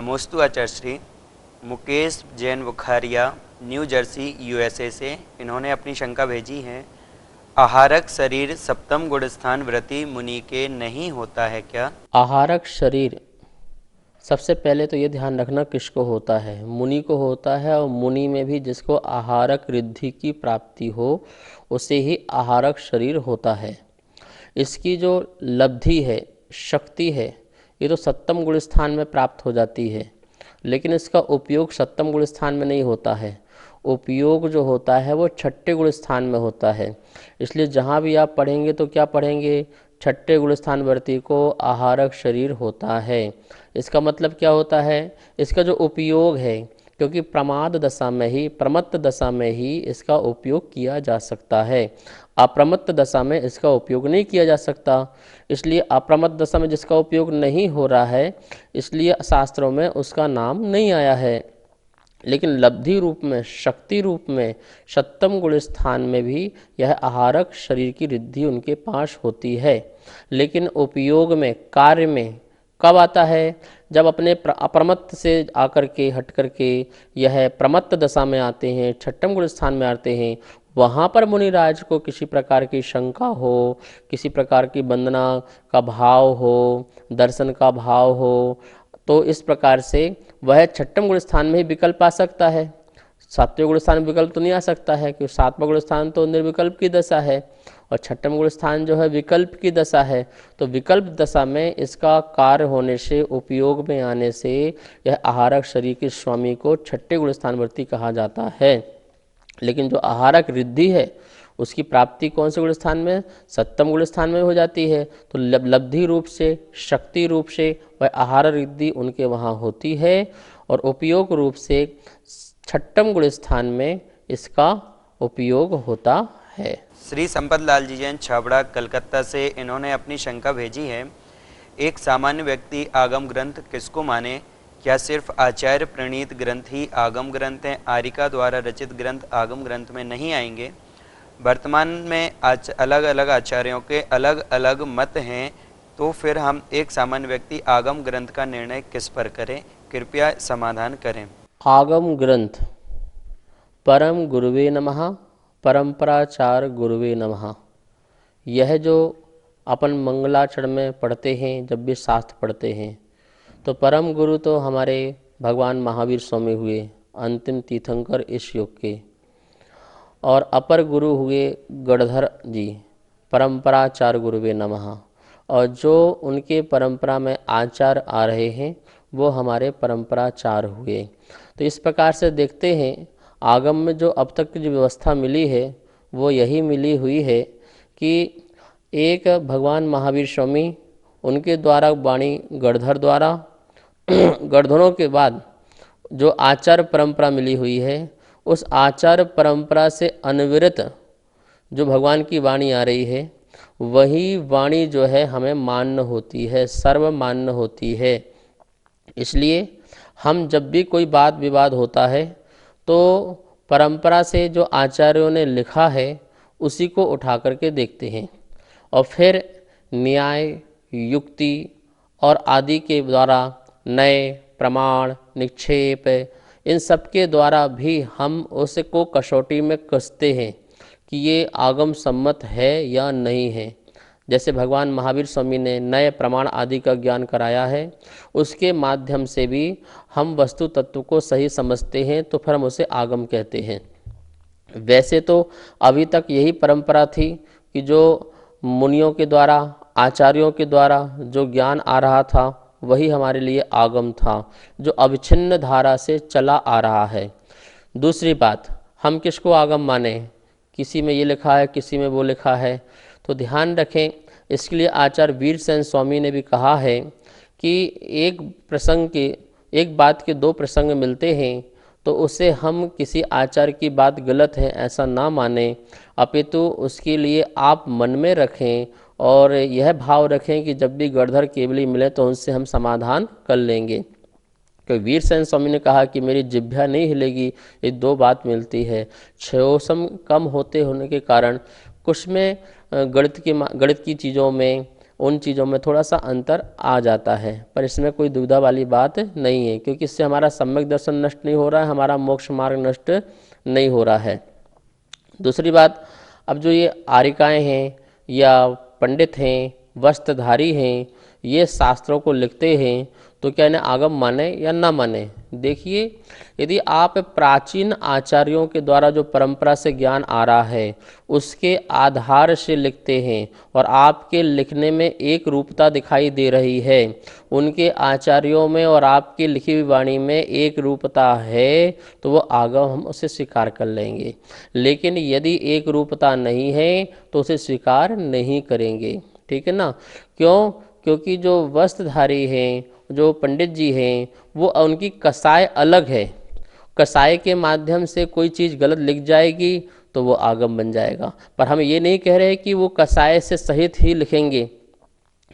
नमोस्तु Acharya Shri. Mukesh Jain Bukharia New Jersey USA से इन्होंने अपनी शंका भेजी है। आहारक शरीर सप्तम गुण स्थान व्रति मुनि के नहीं होता है क्या? आहारक शरीर सबसे पहले तो ये ध्यान रखना किसको होता है, मुनि को होता है। और मुनि में भी जिसको आहारक रिद्धि की प्राप्ति हो उसे ही आहारक शरीर होता है। इसकी जो लब्धि है, शक्ति है, ये तो सप्तम गुण स्थान में प्राप्त हो जाती है, लेकिन इसका उपयोग सप्तम गुण स्थान में नहीं होता है। उपयोग जो होता है वो छठे गुण स्थान में होता है। इसलिए जहाँ भी आप पढ़ेंगे तो क्या पढ़ेंगे, छठे गुण स्थान वर्ती को आहारक शरीर होता है। इसका मतलब क्या होता है, इसका जो उपयोग है, क्योंकि प्रमाद दशा में ही, प्रमत्त दशा में ही इसका उपयोग किया जा सकता है। अप्रमत्त दशा में इसका उपयोग नहीं किया जा सकता। इसलिए अप्रमत्त दशा में जिसका उपयोग नहीं हो रहा है, इसलिए शास्त्रों में उसका नाम नहीं आया है। लेकिन लब्धि रूप में, शक्ति रूप में, सप्तम गुण स्थान में भी यह आहारक शरीर की रिद्धि उनके पास होती है। लेकिन उपयोग में, कार्य में कब आता है, जब अपने अप्रमत्त से आकर के हट करके यह प्रमत्त दशा में आते हैं, छठम गुण स्थान में आते हैं। वहाँ पर मुनिराज को किसी प्रकार की शंका हो, किसी प्रकार की वंदना का भाव हो, दर्शन का भाव हो, तो इस प्रकार से वह छठम गुण स्थान में ही विकल्प आ सकता है। सातवें गुण स्थान में विकल्प तो नहीं आ सकता है, क्योंकि सातवां गुण स्थान तो निर्विकल्प की दशा है और छठम गुण स्थान जो है विकल्प की दशा है। तो विकल्प दशा में इसका कार्य होने से, उपयोग में आने से यह आहारक शरीर के स्वामी को छठे गुण स्थानवर्ती कहा जाता है। लेकिन जो आहारक रिद्धि है उसकी प्राप्ति कौन से गुण स्थान में, सप्तम गुण स्थान में हो जाती है। तो लब्धि रूप से, शक्ति रूप से वह आहार रिद्धि उनके वहाँ होती है और उपयोग रूप से छठम गुण स्थान में इसका उपयोग होता है। श्री संपत लाल जी जैन छाबड़ा कलकत्ता से इन्होंने अपनी शंका भेजी है। एक सामान्य व्यक्ति आगम ग्रंथ किसको माने? क्या सिर्फ आचार्य प्रणीत ग्रंथ ही आगम ग्रंथ हैं? आरिका द्वारा रचित ग्रंथ आगम ग्रंथ में नहीं आएंगे? वर्तमान में अलग अलग आचार्यों के अलग अलग मत हैं, तो फिर हम एक सामान्य व्यक्ति आगम ग्रंथ का निर्णय किस पर करें? कृपया समाधान करें। आगम ग्रंथ परम गुरुवे नमः, परंपराचार गुरुवे नमः, यह जो अपन मंगलाचरण में पढ़ते हैं, जब भी शास्त्र पढ़ते हैं, तो परम गुरु तो हमारे भगवान महावीर स्वामी हुए, अंतिम तीर्थंकर इस युग के। और अपर गुरु हुए गणधर जी, परंपराचार गुरुवे नमः। और जो उनके परंपरा में आचार आ रहे हैं वो हमारे परंपराचार हुए। तो इस प्रकार से देखते हैं, आगम में जो अब तक की जो व्यवस्था मिली है वो यही मिली हुई है कि एक भगवान महावीर स्वामी, उनके द्वारा वाणी गणधर द्वारा, गणधरों के बाद जो आचार परंपरा मिली हुई है, उस आचार परंपरा से अनविरत जो भगवान की वाणी आ रही है, वही वाणी जो है हमें मान्य होती है, सर्व मान्य होती है। इसलिए हम जब भी कोई वाद विवाद होता है तो परंपरा से जो आचार्यों ने लिखा है उसी को उठा करके देखते हैं और फिर न्याय, युक्ति और आदि के द्वारा नए प्रमाण, निक्षेप, इन सब के द्वारा भी हम उसको कसौटी में कसते हैं कि ये आगम सम्मत है या नहीं है। जैसे भगवान महावीर स्वामी ने नए प्रमाण आदि का ज्ञान कराया है, उसके माध्यम से भी हम वस्तु तत्व को सही समझते हैं, तो फिर हम उसे आगम कहते हैं। वैसे तो अभी तक यही परंपरा थी कि जो मुनियों के द्वारा, आचार्यों के द्वारा जो ज्ञान आ रहा था वही हमारे लिए आगम था, जो अविच्छिन्न धारा से चला आ रहा है। दूसरी बात, हम किसको आगम माने? किसी में ये लिखा है, किसी में वो लिखा है, तो ध्यान रखें। इसके लिए आचार्य वीरसेन स्वामी ने भी कहा है कि एक प्रसंग के, एक बात के दो प्रसंग मिलते हैं तो उसे हम किसी आचार्य की बात गलत है ऐसा ना माने, अपितु उसके लिए आप मन में रखें और यह भाव रखें कि जब भी गणधर केवली मिले तो उनसे हम समाधान कर लेंगे। क्योंकि वीरसेन स्वामी ने कहा कि मेरी जिह्वा नहीं हिलेगी, ये दो बात मिलती है। क्षयोसम कम होने के कारण कुछ में गणित की चीज़ों में उन चीज़ों में थोड़ा सा अंतर आ जाता है, पर इसमें कोई दुविधा वाली बात नहीं है, क्योंकि इससे हमारा सम्यक दर्शन नष्ट नहीं हो रहा है, हमारा मोक्ष मार्ग नष्ट नहीं हो रहा है। दूसरी बात, अब जो ये आर्यिकाएँ हैं या पंडित हैं, वस्त्रधारी हैं, ये शास्त्रों को लिखते हैं, तो क्या इन्हें आगम माने या ना माने? देखिए, यदि आप प्राचीन आचार्यों के द्वारा जो परंपरा से ज्ञान आ रहा है उसके आधार से लिखते हैं और आपके लिखने में एक रूपता दिखाई दे रही है, उनके आचार्यों में और आपकी लिखी हुई वाणी में एक रूपता है, तो वो आगम हम उसे स्वीकार कर लेंगे। लेकिन यदि एक रूपता नहीं है तो उसे स्वीकार नहीं करेंगे, ठीक है ना। क्यों? क्योंकि जो वस्त्रधारी हैं, जो पंडित जी हैं, वो उनकी कसाय अलग है। कसाय के माध्यम से कोई चीज़ गलत लिख जाएगी तो वो आगम बन जाएगा, पर हम ये नहीं कह रहे कि वो कसाय से सहित ही लिखेंगे,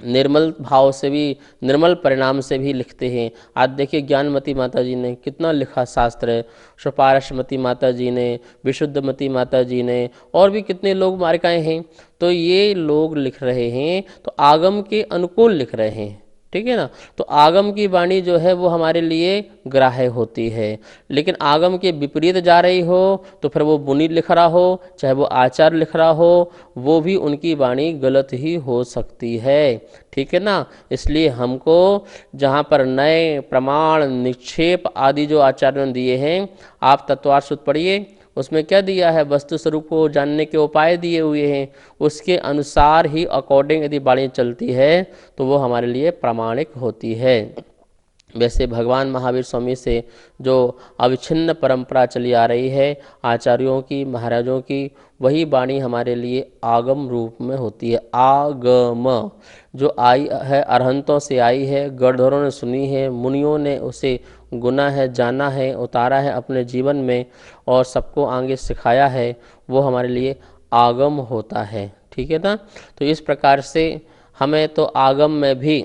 निर्मल भाव से भी, निर्मल परिणाम से भी लिखते हैं। आज देखिए, ज्ञानमती माता जी ने कितना लिखा शास्त्र है, सुपारसमती माता जी ने, विशुद्धमती माता जी ने, और भी कितने लोग मार्काएँ हैं। तो ये लोग लिख रहे हैं तो आगम के अनुकूल लिख रहे हैं, ठीक है ना। तो आगम की वाणी जो है वो हमारे लिए ग्राह्य होती है, लेकिन आगम के विपरीत जा रही हो तो फिर वो मुनि लिख रहा हो, चाहे वो आचार्य लिख रहा हो, वो भी उनकी वाणी गलत ही हो सकती है, ठीक है ना। इसलिए हमको जहाँ पर नए प्रमाण, निक्षेप आदि जो आचार्यों ने दिए हैं, आप तत्वार्थ सूत्र पढ़िए, उसमें क्या दिया है, वस्तु स्वरूप को जानने के उपाय दिए हुए हैं, उसके अनुसार ही अकॉर्डिंग यदि वाणी चलती है तो वो हमारे लिए प्रामाणिक होती है। वैसे भगवान महावीर स्वामी से जो अविच्छिन्न परंपरा चली आ रही है आचार्यों की, महाराजों की, वही वाणी हमारे लिए आगम रूप में होती है। आगम जो आई है, अरहंतों से आई है, गणधरों ने सुनी है, मुनियों ने उसे गुना है, जाना है, उतारा है अपने जीवन में और सबको आगे सिखाया है, वो हमारे लिए आगम होता है, ठीक है ना। तो इस प्रकार से हमें तो आगम में भी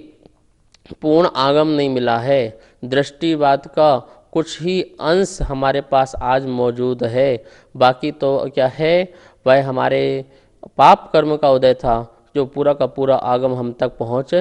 पूर्ण आगम नहीं मिला है, दृष्टिवाद का कुछ ही अंश हमारे पास आज मौजूद है, बाकी तो क्या है, वह हमारे पाप कर्म का उदय था, जो पूरा का पूरा आगम हम तक पहुंच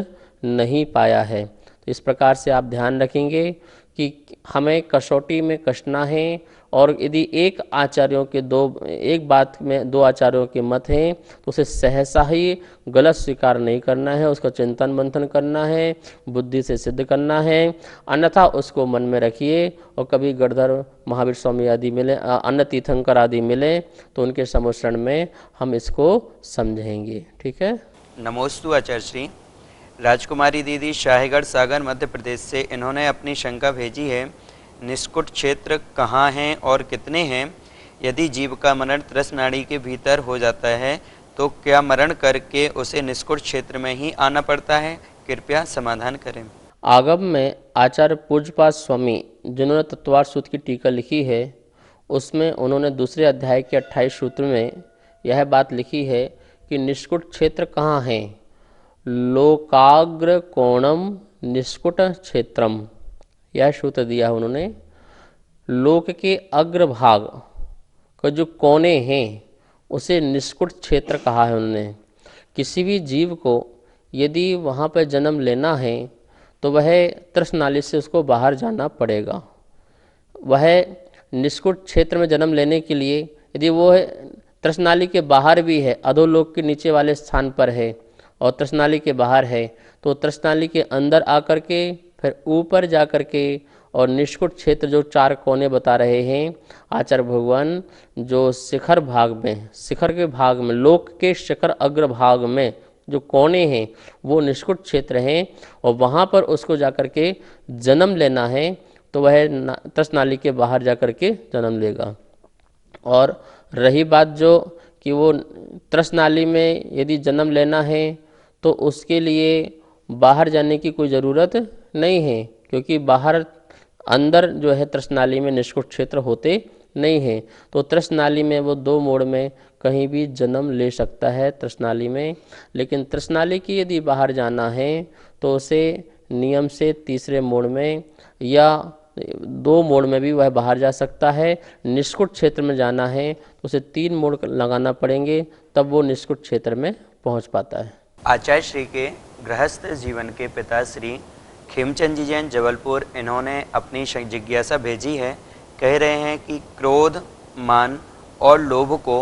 नहीं पाया है। तो इस प्रकार से आप ध्यान रखेंगे कि हमें कसौटी में कसना है, और यदि एक बात में दो आचार्यों के मत हैं तो उसे सहसा ही गलत स्वीकार नहीं करना है, उसका चिंतन मंथन करना है, बुद्धि से सिद्ध करना है, अन्यथा उसको मन में रखिए। और कभी गणधर महावीर स्वामी आदि मिले, अन्य तीर्थंकर आदि मिले तो उनके सम्मिश्रण में हम इसको समझेंगे, ठीक है। नमोस्तु आचार्य श्री। राजकुमारी दीदी शाहीगढ़ सागर मध्य प्रदेश से, इन्होंने अपनी शंका भेजी है, निष्कुट क्षेत्र कहाँ हैं और कितने हैं? यदि जीव का मरण तृष्णाड़ी के भीतर हो जाता है तो क्या मरण करके उसे निष्कुट क्षेत्र में ही आना पड़ता है? कृपया समाधान करें। आगम में आचार्य पूज्यपाद स्वामी जिन्होंने तत्वार्थ सूत्र की टीका लिखी है, उसमें उन्होंने दूसरे अध्याय के 28 सूत्र में यह बात लिखी है कि निष्कुट क्षेत्र कहाँ हैं। लोकाग्र कोणम निष्कुट क्षेत्रम, यह सूत्र दिया है उन्होंने। लोक के अग्रभाग का जो कोने हैं उसे निष्कुट क्षेत्र कहा है उन्होंने। किसी भी जीव को यदि वहाँ पर जन्म लेना है तो वह तृष्णाली से उसको बाहर जाना पड़ेगा। वह निष्कुट क्षेत्र में जन्म लेने के लिए यदि वो तृष्णाली के बाहर भी है, अधोलोक के नीचे वाले स्थान पर है और तृष्णाली के बाहर है, तो तृष्णाली के अंदर आकर के फिर ऊपर जा कर के और निष्कुट क्षेत्र जो 4 कोने बता रहे हैं आचार्य भगवान, जो शिखर भाग में, शिखर के भाग में, लोक के शिखर अग्र भाग में जो कोने हैं वो निष्कुट क्षेत्र हैं, और वहाँ पर उसको जा कर के जन्म लेना है तो वह तृष्णाली के बाहर जा कर के जन्म लेगा। और रही बात जो कि वो तृष्णाली में यदि जन्म लेना है तो उसके लिए बाहर जाने की कोई ज़रूरत नहीं है, क्योंकि बाहर अंदर जो है तृष्णाली में निष्कुट क्षेत्र होते नहीं हैं। तो तृष्णाली में वो 2 मोड़ में कहीं भी जन्म ले सकता है तृष्णाली में, लेकिन तृष्णाली की यदि बाहर जाना है तो उसे नियम से तीसरे मोड़ में या 2 मोड़ में भी वह बाहर जा सकता है। निष्कुट क्षेत्र में जाना है तो उसे 3 मोड़ लगाना पड़ेंगे, तब वो निष्कुट क्षेत्र में पहुंच पाता है। आचार्य श्री के गृहस्थ जीवन के पिता श्री खेमचंद जी जैन जबलपुर, इन्होंने अपनी जिज्ञासा भेजी है। कह रहे हैं कि क्रोध, मान और लोभ को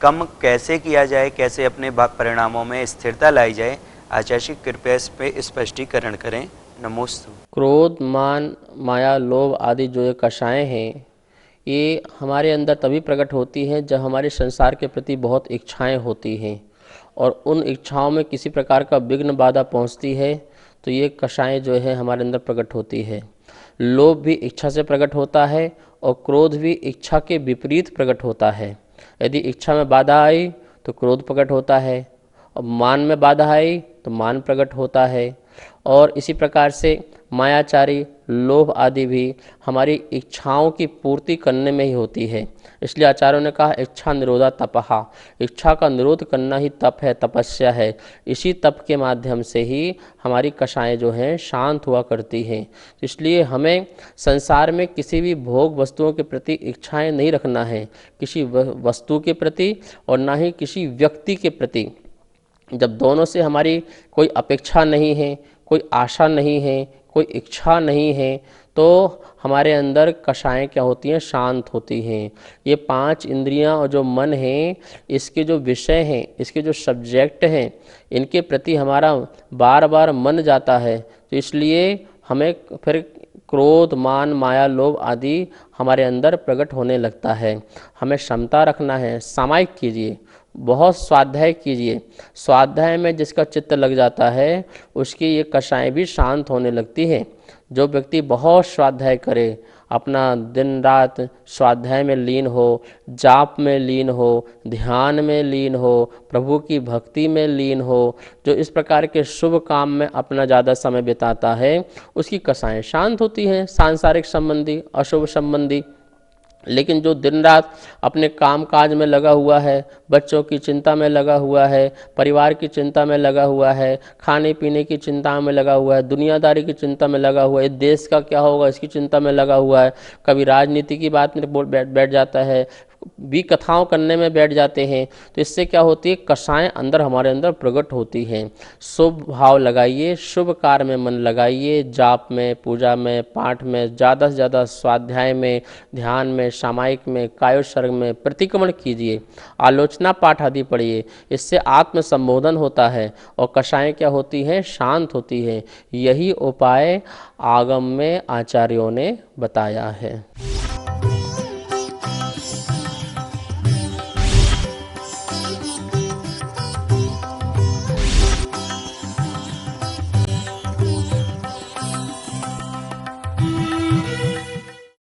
कम कैसे किया जाए, कैसे अपने परिणामों में स्थिरता लाई जाए। आचार्य श्री कृपया इस पे स्पष्टीकरण करें। नमोस्तु। क्रोध, मान, माया, लोभ आदि जो ये कषाएं हैं, ये हमारे अंदर तभी प्रकट होती हैं जब हमारे संसार के प्रति बहुत इच्छाएं होती हैं और उन इच्छाओं में किसी प्रकार का विघ्न बाधा पहुंचती है तो ये कषाएं जो है हमारे अंदर प्रकट होती है। लोभ भी इच्छा से प्रकट होता है और क्रोध भी इच्छा के विपरीत प्रकट होता है। यदि इच्छा में बाधा आई तो क्रोध प्रकट होता है और मान में बाधा आई तो मान प्रकट होता है। और इसी प्रकार से मायाचारी, लोभ आदि भी हमारी इच्छाओं की पूर्ति करने में ही होती है। इसलिए आचार्यों ने कहा इच्छा निरोधा तपहा, इच्छा का निरोध करना ही तप है, तपस्या है। इसी तप के माध्यम से ही हमारी कषाएं जो हैं शांत हुआ करती हैं। इसलिए हमें संसार में किसी भी भोग वस्तुओं के प्रति इच्छाएं नहीं रखना है, किसी वस्तु के प्रति और ना ही किसी व्यक्ति के प्रति। जब दोनों से हमारी कोई अपेक्षा नहीं है, कोई आशा नहीं है, कोई इच्छा नहीं है, तो हमारे अंदर कषाएं क्या होती हैं, शांत होती हैं। ये 5 इंद्रियां और जो मन है, इसके जो विषय हैं, इसके जो सब्जेक्ट हैं, इनके प्रति हमारा बार बार मन जाता है। तो इसलिए हमें फिर क्रोध, मान, माया, लोभ आदि हमारे अंदर प्रकट होने लगता है। हमें क्षमता रखना है, सामायिक कीजिए, बहुत स्वाध्याय कीजिए। स्वाध्याय में जिसका चित्त लग जाता है उसकी ये कषाएं भी शांत होने लगती हैं। जो व्यक्ति बहुत स्वाध्याय करे, अपना दिन रात स्वाध्याय में लीन हो, जाप में लीन हो, ध्यान में लीन हो, प्रभु की भक्ति में लीन हो, जो इस प्रकार के शुभ काम में अपना ज़्यादा समय बिताता है, उसकी कषाएं शांत होती हैं, सांसारिक संबंधी, अशुभ संबंधी। लेकिन जो दिन रात अपने काम काज में लगा हुआ है, बच्चों की चिंता में लगा हुआ है, परिवार की चिंता में लगा हुआ है, खाने पीने की चिंता में लगा हुआ है, दुनियादारी की चिंता में लगा हुआ है, देश का क्या होगा इसकी चिंता में लगा हुआ है, कभी राजनीति की बात में बैठ जाता है, भी कथाओं करने में बैठ जाते हैं, तो इससे क्या होती है, कषाएं अंदर हमारे अंदर प्रकट होती हैं। शुभ भाव लगाइए, शुभ कार्य में मन लगाइए, जाप में, पूजा में, पाठ में, ज़्यादा से ज़्यादा स्वाध्याय में, ध्यान में, सामायिक में, कायोत्सर्ग में प्रतिक्रमण कीजिए, आलोचना पाठ आदि पढ़िए। इससे आत्म संबोधन होता है और कषाएं क्या होती हैं, शांत होती हैं। यही उपाय आगम में आचार्यों ने बताया है।